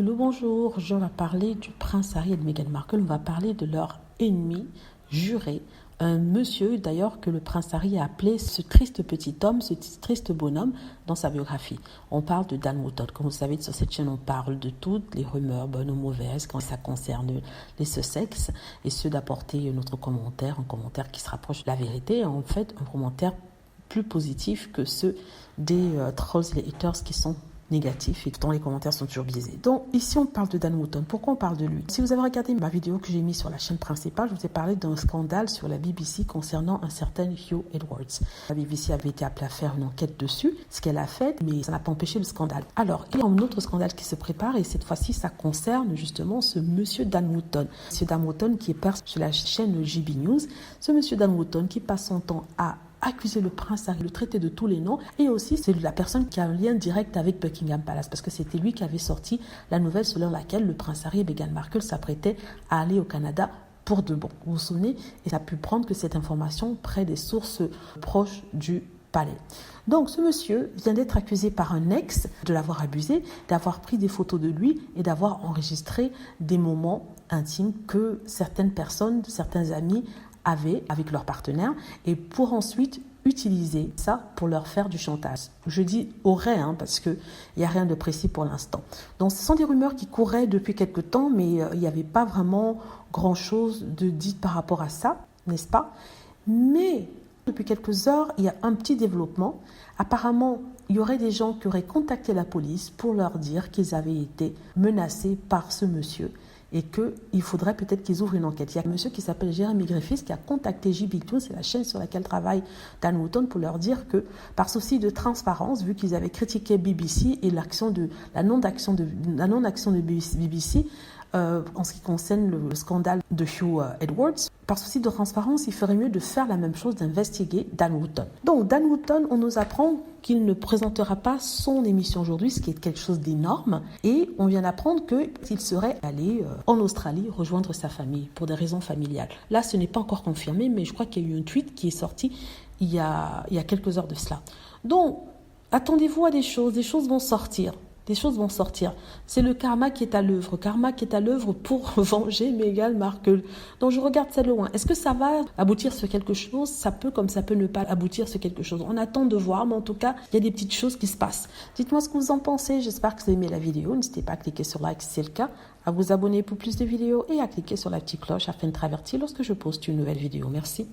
Hello, bonjour, je vais parler du prince Harry et de Meghan Markle. On va parler de leur ennemi juré, un monsieur d'ailleurs que le prince Harry a appelé ce triste petit homme, ce triste bonhomme dans sa biographie. On parle de Dan Wootton. Comme vous savez, sur cette chaîne, on parle de toutes les rumeurs, bonnes ou mauvaises, quand ça concerne les Sussex, et ceux d'apporter notre commentaire, un commentaire qui se rapproche de la vérité, en fait un commentaire plus positif que ceux des trolls et les haters qui sont négatifs et dont les commentaires sont toujours biaisés. Donc ici on parle de Dan Wootton. Pourquoi on parle de lui? Si vous avez regardé ma vidéo que j'ai mise sur la chaîne principale, je vous ai parlé d'un scandale sur la BBC concernant un certain Hugh Edwards. La BBC avait été appelée à faire une enquête dessus, ce qu'elle a fait, mais ça n'a pas empêché le scandale. Alors il y a un autre scandale qui se prépare et cette fois-ci ça concerne justement ce monsieur Dan Wootton. Monsieur Dan Wootton qui est père sur la chaîne JB News. Ce monsieur Dan Wootton qui passe son temps à accuser le prince Harry, le traiter de tous les noms, et aussi c'est la personne qui a un lien direct avec Buckingham Palace, parce que c'était lui qui avait sorti la nouvelle selon laquelle le prince Harry et Meghan Markle s'apprêtaient à aller au Canada pour de bon. Vous vous souvenez? Et ça a pu prendre que cette information près des sources proches du palais. Donc ce monsieur vient d'être accusé par un ex de l'avoir abusé, d'avoir pris des photos de lui et d'avoir enregistré des moments intimes que certaines personnes, certains amis avaient avec leurs partenaires et pour ensuite utiliser ça pour leur faire du chantage. Je dis aurait parce qu'il n'y a rien de précis pour l'instant. Donc ce sont des rumeurs qui couraient depuis quelque temps, mais il n'y avait pas vraiment grand-chose de dit par rapport à ça, n'est-ce pas? Mais depuis quelques heures, il y a un petit développement. Apparemment, il y aurait des gens qui auraient contacté la police pour leur dire qu'ils avaient été menacés par ce monsieur et qu'il faudrait peut-être qu'ils ouvrent une enquête. Il y a un monsieur qui s'appelle Jeremy Griffiths qui a contacté JB News, c'est la chaîne sur laquelle travaille Dan Wootton, pour leur dire que par souci de transparence, vu qu'ils avaient critiqué BBC et la non-action de BBC en ce qui concerne le scandale de Hugh Edwards, par souci de transparence, il ferait mieux de faire la même chose, d'investiguer Dan Wootton. Donc Dan Wootton, on nous apprend qu'il ne présentera pas son émission aujourd'hui, ce qui est quelque chose d'énorme, et on vient d'apprendre qu'il serait allé en Australie rejoindre sa famille pour des raisons familiales. Là, ce n'est pas encore confirmé, mais je crois qu'il y a eu un tweet qui est sorti il y a quelques heures de cela. Donc, attendez-vous à des choses vont sortir. Des choses vont sortir. C'est le karma qui est à l'œuvre. Karma qui est à l'œuvre pour venger Meghan Markle. Donc je regarde ça de loin. Est-ce que ça va aboutir sur quelque chose? Ça peut comme ça peut ne pas aboutir sur quelque chose. On attend de voir, mais en tout cas, il y a des petites choses qui se passent. Dites-moi ce que vous en pensez. J'espère que vous avez aimé la vidéo. N'hésitez pas à cliquer sur like si c'est le cas, à vous abonner pour plus de vidéos et à cliquer sur la petite cloche afin de traverser lorsque je poste une nouvelle vidéo. Merci.